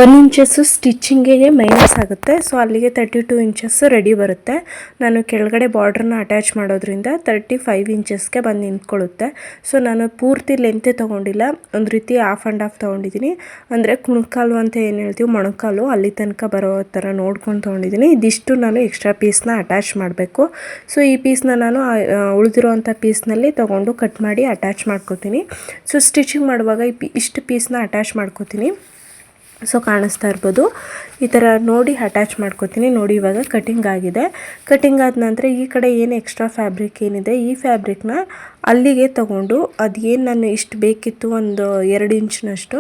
1 ಇಂಚಸ್ಸು ಸ್ಟಿಚ್ಚಿಂಗಿಗೆ ಮೈನಸ್ ಆಗುತ್ತೆ. ಸೊ ಅಲ್ಲಿಗೆ 32 ಇಂಚಸ್ ರೆಡಿ ಬರುತ್ತೆ. ನಾನು ಕೆಳಗಡೆ ಬಾರ್ಡ್ರನ್ನ ಅಟ್ಯಾಚ್ ಮಾಡೋದ್ರಿಂದ 35 ಇಂಚಸ್ಗೆ ಬಂದು ನಿಂತ್ಕೊಳ್ಳುತ್ತೆ. ಸೊ ನಾನು ಪೂರ್ತಿ ಲೆಂತೆ ತೊಗೊಂಡಿಲ್ಲ, ಒಂದು ರೀತಿ ಹಾಫ್ ಆ್ಯಂಡ್ ಹಾಫ್ ತೊಗೊಂಡಿದ್ದೀನಿ. ಅಂದರೆ ಕುಣಕಾಲು ಅಂತ ಏನು ಹೇಳ್ತೀವಿ, ಮೊಣಕಾಲು ಅಲ್ಲಿ ತನಕ ಬರೋ ಥರ ನೋಡ್ಕೊಂಡು ತೊಗೊಂಡಿದ್ದೀನಿ. ಇದಿಷ್ಟು ನಾನು ಎಕ್ಸ್ಟ್ರಾ ಪೀಸ್ನ ಅಟ್ಯಾಚ್ ಮಾಡಬೇಕು. ಸೊ ಈ ಪೀಸ್ನ ನಾನು ಉಳಿದಿರೋವಂಥ ಪೀಸ್ನಲ್ಲಿ ತೊಗೊಂಡು ಕಟ್ ಮಾಡಿ ಅಟ್ಯಾಚ್ ಮಾಡ್ಕೋತೀನಿ. ಸೊ ಸ್ಟಿಚಿಂಗ್ ಮಾಡುವಾಗ ಇಷ್ಟು ಪೀಸ್ನ ಅಟ್ಯಾಚ್ ಮಾಡ್ಕೋತೀನಿ. ಸೊ ಕಾಣಿಸ್ತಾ ಇರ್ಬೋದು, ಈ ಥರ ನೋಡಿ ಅಟ್ಯಾಚ್ ಮಾಡ್ಕೋತೀನಿ. ನೋಡಿ ಇವಾಗ ಕಟಿಂಗ್ ಆಗಿದೆ. ಕಟಿಂಗ್ ಆದ ನಂತರ ಈ ಕಡೆ ಏನು ಎಕ್ಸ್ಟ್ರಾ ಫ್ಯಾಬ್ರಿಕ್ ಏನಿದೆ ಈ ಫ್ಯಾಬ್ರಿಕ್ನ ಅಲ್ಲಿಗೆ ತೊಗೊಂಡು ಅದೇನು ನಾನು ಇಷ್ಟು ಬೇಕಿತ್ತು ಒಂದು 2 ಇಂಚಿನಷ್ಟು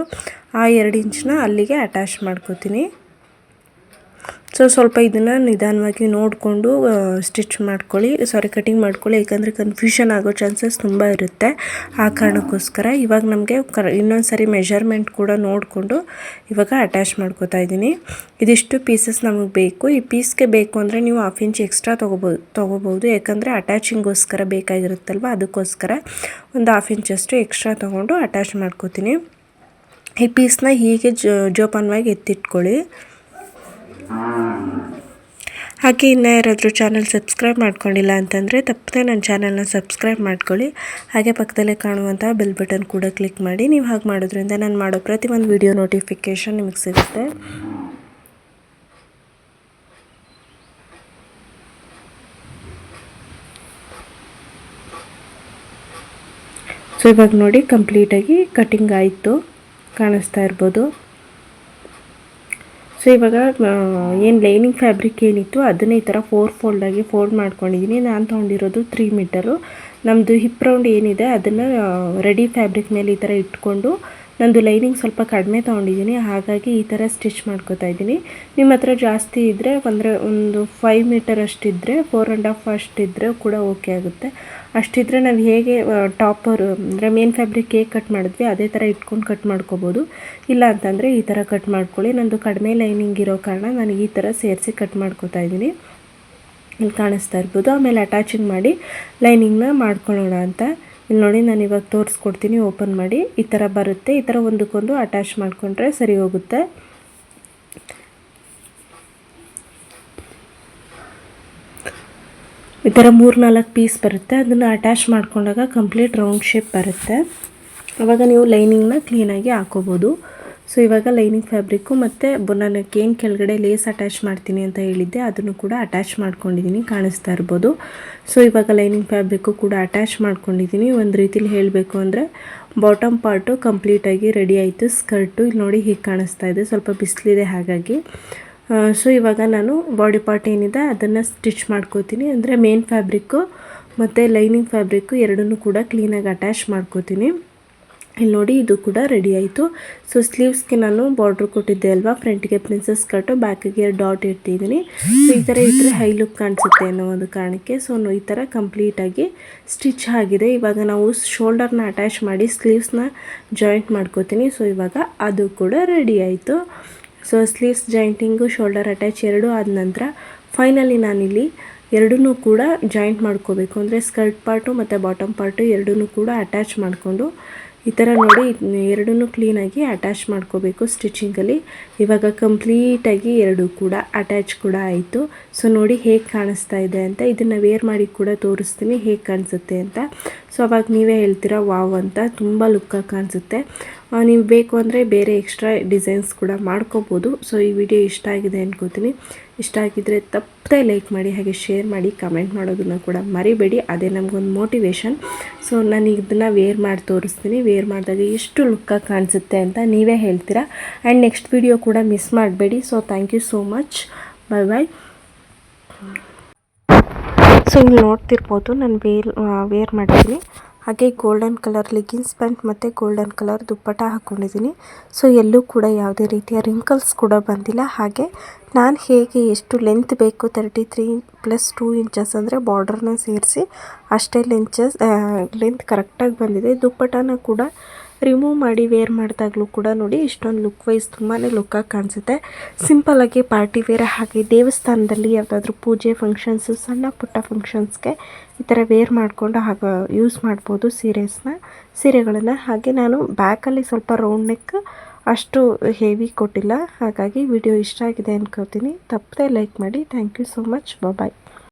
ಆ 2 ಇಂಚನ್ನ ಅಲ್ಲಿಗೆ ಅಟ್ಯಾಚ್ ಮಾಡ್ಕೋತೀನಿ. ಸೊ ಸ್ವಲ್ಪ ಇದನ್ನು ನಿಧಾನವಾಗಿ ನೋಡಿಕೊಂಡು ಕಟಿಂಗ್ ಮಾಡ್ಕೊಳ್ಳಿ. ಯಾಕಂದರೆ ಕನ್ಫ್ಯೂಷನ್ ಆಗೋ ಚಾನ್ಸಸ್ ತುಂಬ ಇರುತ್ತೆ. ಆ ಕಾರಣಕ್ಕೋಸ್ಕರ ಇವಾಗ ನಮಗೆ ಇನ್ನೊಂದು ಸರಿ ಮೆಷರ್ಮೆಂಟ್ ಕೂಡ ನೋಡಿಕೊಂಡು ಇವಾಗ ಅಟ್ಯಾಚ್ ಮಾಡ್ಕೋತಾ ಇದ್ದೀನಿ. ಇದಿಷ್ಟು ಪೀಸಸ್ ನಮಗೆ ಬೇಕು. ಈ ಪೀಸ್ಗೆ ಬೇಕು ಅಂದರೆ ನೀವು 1/2 ಇಂಚ್ ಎಕ್ಸ್ಟ್ರಾ ತೊಗೋಬೋದು. ಯಾಕಂದರೆ ಅಟ್ಯಾಚಿಂಗೋಸ್ಕರ ಬೇಕಾಗಿರುತ್ತಲ್ವ, ಅದಕ್ಕೋಸ್ಕರ ಒಂದು 1/2 ಇಂಚಷ್ಟು ಎಕ್ಸ್ಟ್ರಾ ತೊಗೊಂಡು ಅಟ್ಯಾಚ್ ಮಾಡ್ಕೋತೀನಿ. ಈ ಪೀಸ್ನ ಹೀಗೆ ಜೋಪಾನವಾಗಿ ಎತ್ತಿಟ್ಕೊಳ್ಳಿ. ಹಾಗೆ ಇನ್ನೂ ಯಾರಾದರೂ ಚಾನಲ್ ಸಬ್ಸ್ಕ್ರೈಬ್ ಮಾಡ್ಕೊಂಡಿಲ್ಲ ಅಂತಂದರೆ ತಪ್ಪದೆ ನನ್ನ ಚಾನಲ್ನ ಸಬ್ಸ್ಕ್ರೈಬ್ ಮಾಡ್ಕೊಳ್ಳಿ. ಹಾಗೆ ಪಕ್ಕದಲ್ಲೇ ಕಾಣುವಂಥ ಬೆಲ್ ಬಟನ್ ಕೂಡ ಕ್ಲಿಕ್ ಮಾಡಿ. ನೀವು ಹಾಗೆ ಮಾಡೋದ್ರಿಂದ ನಾನು ಮಾಡೋ ಪ್ರತಿಯೊಂದು ವಿಡಿಯೋ ನೋಟಿಫಿಕೇಷನ್ ನಿಮಗೆ ಸಿಗುತ್ತೆ. ಸೊ ಇವಾಗ ನೋಡಿ ಕಂಪ್ಲೀಟಾಗಿ ಕಟಿಂಗ್ ಆಯಿತು, ಕಾಣಿಸ್ತಾ ಇರ್ಬೋದು. ಸೊ ಇವಾಗ ಏನು ಲೈನಿಂಗ್ ಫ್ಯಾಬ್ರಿಕ್ ಏನಿತ್ತು ಅದನ್ನೇ ಈ ಥರ 4 ಫೋಲ್ಡಾಗಿ ಫೋಲ್ಡ್ ಮಾಡ್ಕೊಂಡಿದ್ದೀನಿ. ನಾನು ತೊಗೊಂಡಿರೋದು 3 ಮೀಟರು. ನಮ್ಮದು ಹಿಪ್ ರೌಂಡ್ ಏನಿದೆ ಅದನ್ನು ರೆಡಿ ಫ್ಯಾಬ್ರಿಕ್ ಮೇಲೆ ಈ ಥರ ಇಟ್ಕೊಂಡು ನಂದು ಲೈನಿಂಗ್ ಸ್ವಲ್ಪ ಕಡಿಮೆ ತೊಗೊಂಡಿದ್ದೀನಿ, ಹಾಗಾಗಿ ಈ ಥರ ಸ್ಟಿಚ್ ಮಾಡ್ಕೋತಾ ಇದ್ದೀನಿ. ನಿಮ್ಮ ಹತ್ರ ಜಾಸ್ತಿ ಇದ್ದರೆ ಅಂದರೆ ಒಂದು 5 ಮೀಟರ್ ಅಷ್ಟಿದ್ದರೆ 4.5 ಅಷ್ಟಿದ್ದರೆ ಕೂಡ ಓಕೆ ಆಗುತ್ತೆ. ಅಷ್ಟಿದ್ರೆ ನಾವು ಹೇಗೆ ಅಂದರೆ ಮೇನ್ ಫ್ಯಾಬ್ರಿಕ್ ಹೇಗೆ ಕಟ್ ಮಾಡಿದ್ವಿ ಅದೇ ಥರ ಇಟ್ಕೊಂಡು ಕಟ್ ಮಾಡ್ಕೋಬೋದು. ಇಲ್ಲ ಅಂತಂದರೆ ಈ ಥರ ಕಟ್ ಮಾಡ್ಕೊಳ್ಳಿ. ನಂದು ಕಡಿಮೆ ಲೈನಿಂಗ್ ಇರೋ ಕಾರಣ ನಾನು ಈ ಥರ ಸೇರಿಸಿ ಕಟ್ ಮಾಡ್ಕೋತಾ ಇದ್ದೀನಿ. ಇಲ್ಲಿ ಕಾಣಿಸ್ತಾ ಇರ್ಬೋದು. ಆಮೇಲೆ ಅಟ್ಯಾಚಿಂಗ್ ಮಾಡಿ ಲೈನಿಂಗ್ನ ಮಾಡ್ಕೊಳ್ಳೋಣ ಅಂತ. ಇಲ್ಲಿ ನೋಡಿ ನಾನು ಇವಾಗ ತೋರಿಸ್ಕೊಡ್ತೀನಿ. ಓಪನ್ ಮಾಡಿ ಈ ಥರ ಬರುತ್ತೆ. ಈ ಥರ ಒಂದಕ್ಕೊಂದು ಅಟ್ಯಾಚ್ ಮಾಡಿಕೊಂಡ್ರೆ ಸರಿ ಹೋಗುತ್ತೆ. ಈ ಥರ 3-4 ಪೀಸ್ ಬರುತ್ತೆ. ಅದನ್ನು ಅಟ್ಯಾಚ್ ಮಾಡ್ಕೊಂಡಾಗ ಕಂಪ್ಲೀಟ್ ರೌಂಡ್ ಶೇಪ್ ಬರುತ್ತೆ. ಆವಾಗ ನೀವು ಲೈನಿಂಗ್ನ ಕ್ಲೀನಾಗಿ ಹಾಕೋಬೋದು. ಸೊ ಇವಾಗ ಲೈನಿಂಗ್ ಫ್ಯಾಬ್ರಿಕ್ಕು ಮತ್ತು ನಾನು ಏನು ಕೆಳಗಡೆ ಲೇಸ್ ಅಟ್ಯಾಚ್ ಮಾಡ್ತೀನಿ ಅಂತ ಹೇಳಿದ್ದೆ ಅದನ್ನು ಕೂಡ ಅಟ್ಯಾಚ್ ಮಾಡ್ಕೊಂಡಿದ್ದೀನಿ, ಕಾಣಿಸ್ತಾ ಇರ್ಬೋದು. ಸೊ ಇವಾಗ ಲೈನಿಂಗ್ ಫ್ಯಾಬ್ರಿಕ್ಕು ಕೂಡ ಅಟ್ಯಾಚ್ ಮಾಡ್ಕೊಂಡಿದ್ದೀನಿ. ಒಂದು ರೀತಿಲಿ ಹೇಳಬೇಕು ಅಂದರೆ ಬಾಟಮ್ ಪಾರ್ಟು ಕಂಪ್ಲೀಟಾಗಿ ರೆಡಿ ಆಯಿತು. ಸ್ಕರ್ಟು ಇಲ್ಲಿ ನೋಡಿ ಹೀಗೆ ಕಾಣಿಸ್ತಾ ಇದೆ, ಸ್ವಲ್ಪ ಬಿಸಿಲಿದೆ ಹಾಗಾಗಿ. ಸೊ ಇವಾಗ ನಾನು ಬಾಡಿ ಪಾರ್ಟ್ ಏನಿದೆ ಅದನ್ನು ಸ್ಟಿಚ್ ಮಾಡ್ಕೋತೀನಿ. ಅಂದರೆ ಮೇನ್ ಫ್ಯಾಬ್ರಿಕ್ಕು ಮತ್ತು ಲೈನಿಂಗ್ ಫ್ಯಾಬ್ರಿಕ್ಕು ಎರಡನ್ನೂ ಕೂಡ ಕ್ಲೀನಾಗಿ ಅಟ್ಯಾಚ್ ಮಾಡ್ಕೋತೀನಿ. ಇಲ್ಲಿ ನೋಡಿ ಇದು ಕೂಡ ರೆಡಿ ಆಯಿತು. ಸೊ ಸ್ಲೀವ್ಸ್ಗೆ ನಾನು ಬಾರ್ಡ್ರ್ ಕೊಟ್ಟಿದ್ದೆ ಅಲ್ವಾ, ಫ್ರಂಟಿಗೆ ಪ್ರಿನ್ಸಸ್ ಕಟ್ಟು, ಬ್ಯಾಕಿಗೆ ಡಾಟ್ ಇಟ್ಟಿದ್ದೀನಿ. ಸೊ ಈ ಥರ ಇಟ್ಟರೆ ಹೈ ಲುಕ್ ಕಾಣಿಸುತ್ತೆ ಅನ್ನೋ ಒಂದು ಕಾರಣಕ್ಕೆ ಸೊ ಈ ಥರ ಕಂಪ್ಲೀಟಾಗಿ ಸ್ಟಿಚ್ ಆಗಿದೆ. ಇವಾಗ ನಾವು ಶೋಲ್ಡರ್ನ ಅಟ್ಯಾಚ್ ಮಾಡಿ ಸ್ಲೀವ್ಸ್ನ ಜಾಯಿಂಟ್ ಮಾಡ್ಕೋತೀನಿ. ಸೊ ಇವಾಗ ಅದು ಕೂಡ ರೆಡಿ ಆಯಿತು. ಸೊ ಸ್ಲೀವ್ಸ್ ಜಾಯಿಂಟಿಂಗು ಶೋಲ್ಡರ್ ಅಟ್ಯಾಚ್ ಎರಡೂ ಆದ ನಂತರ ಫೈನಲಿ ನಾನಿಲ್ಲಿ ಎರಡನ್ನೂ ಕೂಡ ಜಾಯಿಂಟ್ ಮಾಡ್ಕೋಬೇಕು. ಅಂದರೆ ಸ್ಕರ್ಟ್ ಪಾರ್ಟು ಮತ್ತು ಬಾಟಮ್ ಪಾರ್ಟು ಎರಡನ್ನೂ ಕೂಡ ಅಟ್ಯಾಚ್ ಮಾಡಿಕೊಂಡು ಈ ಥರ ನೋಡಿ ಎರಡನ್ನೂ ಕ್ಲೀನಾಗಿ ಅಟ್ಯಾಚ್ ಮಾಡ್ಕೋಬೇಕು ಸ್ಟಿಚಿಂಗಲ್ಲಿ. ಇವಾಗ ಕಂಪ್ಲೀಟಾಗಿ ಎರಡು ಕೂಡ ಅಟ್ಯಾಚ್ ಕೂಡ ಆಯಿತು. ಸೊ ನೋಡಿ ಹೇಗೆ ಕಾಣಿಸ್ತಾ ಇದೆ ಅಂತ. ಇದನ್ನು ವೇರ್ ಮಾಡಿ ಕೂಡ ತೋರಿಸ್ತೀನಿ ಹೇಗೆ ಕಾಣಿಸುತ್ತೆ ಅಂತ. ಸೊ ಅವಾಗ ನೀವೇ ಹೇಳ್ತೀರಾ ವಾವ್ ಅಂತ, ತುಂಬ ಲುಕ್ಕಾಗಿ ಕಾಣಿಸುತ್ತೆ. ನೀವು ಬೇಕು ಅಂದರೆ ಬೇರೆ ಎಕ್ಸ್ಟ್ರಾ ಡಿಸೈನ್ಸ್ ಕೂಡ ಮಾಡ್ಕೋಬೋದು. ಸೊ ಈ ವಿಡಿಯೋ ಇಷ್ಟ ಆಗಿದೆ ಅನ್ಕೋತೀನಿ. ಇಷ್ಟ ಆಗಿದ್ದರೆ ತಪ್ಪದೇ ಲೈಕ್ ಮಾಡಿ, ಹಾಗೆ ಶೇರ್ ಮಾಡಿ, ಕಮೆಂಟ್ ಮಾಡೋದನ್ನು ಕೂಡ ಮರಿಬೇಡಿ. ಅದೇ ನಮಗೊಂದು ಮೋಟಿವೇಶನ್. ಸೊ ನಾನು ಇದನ್ನು ವೇರ್ ಮಾಡಿ ತೋರಿಸ್ತೀನಿ. ವೇರ್ ಮಾಡಿದಾಗ ಎಷ್ಟು ಲುಕ್ಕಾಗಿ ಕಾಣಿಸುತ್ತೆ ಅಂತ ನೀವೇ ಹೇಳ್ತೀರಾ. ಆ್ಯಂಡ್ ನೆಕ್ಸ್ಟ್ ವಿಡಿಯೋ ಕೂಡ ಮಿಸ್ ಮಾಡಬೇಡಿ. So thank you so much. Bye. So ಇಲ್ಲಿ ನೋಡ್ತಿರ್ಬೋದು ನಾನು ವೇರ್ ಮಾಡ್ತೀನಿ. ಹಾಗೆ ಗೋಲ್ಡನ್ ಕಲರ್ ಲೆಗ್ಗಿನ್ಸ್ ಪ್ಯಾಂಟ್ ಮತ್ತು ಗೋಲ್ಡನ್ ಕಲರ್ ದುಪ್ಪಟ್ಟ ಹಾಕ್ಕೊಂಡಿದ್ದೀನಿ. ಸೊ ಎಲ್ಲೂ ಕೂಡ ಯಾವುದೇ ರೀತಿಯ ರಿಂಕಲ್ಸ್ ಕೂಡ ಬಂದಿಲ್ಲ. ಹಾಗೆ ನಾನು ಹೇಗೆ ಎಷ್ಟು ಲೆಂತ್ ಬೇಕು 33 + 2 ಇಂಚಸ್ ಅಂದರೆ ಬಾರ್ಡರ್ನ ಸೇರಿಸಿ ಅಷ್ಟೇ ಲೆಂತ್ ಕರೆಕ್ಟಾಗಿ ಬಂದಿದೆ. ದುಪ್ಪಟ್ಟನ ಕೂಡ ರಿಮೂವ್ ಮಾಡಿ ವೇರ್ ಮಾಡಿದಾಗಲೂ ಕೂಡ ನೋಡಿ ಇಷ್ಟೊಂದು ಲುಕ್ ವೈಸ್ ತುಂಬಾ ಲುಕ್ಕಾಗಿ ಕಾಣಿಸುತ್ತೆ. ಸಿಂಪಲ್ಲಾಗಿ ಪಾರ್ಟಿ ವೇರ್, ಹಾಗೆ ದೇವಸ್ಥಾನದಲ್ಲಿ ಯಾವುದಾದ್ರೂ ಪೂಜೆ ಫಂಕ್ಷನ್ಸು, ಸಣ್ಣ ಪುಟ್ಟ ಫಂಕ್ಷನ್ಸ್ಗೆ ಈ ಥರ ವೇರ್ ಮಾಡಿಕೊಂಡು ಯೂಸ್ ಮಾಡ್ಬೋದು ಸೀರೆಗಳನ್ನು. ಹಾಗೆ ನಾನು ಬ್ಯಾಕಲ್ಲಿ ಸ್ವಲ್ಪ ರೌಂಡ್ ನೆಕ್ ಅಷ್ಟು ಹೆವಿ ಕೊಟ್ಟಿಲ್ಲ. ಹಾಗಾಗಿ ವಿಡಿಯೋ ಇಷ್ಟ ಆಗಿದೆ ಅನ್ಕೋತೀನಿ. ತಪ್ಪದೇ ಲೈಕ್ ಮಾಡಿ. Thank you so much. Bye.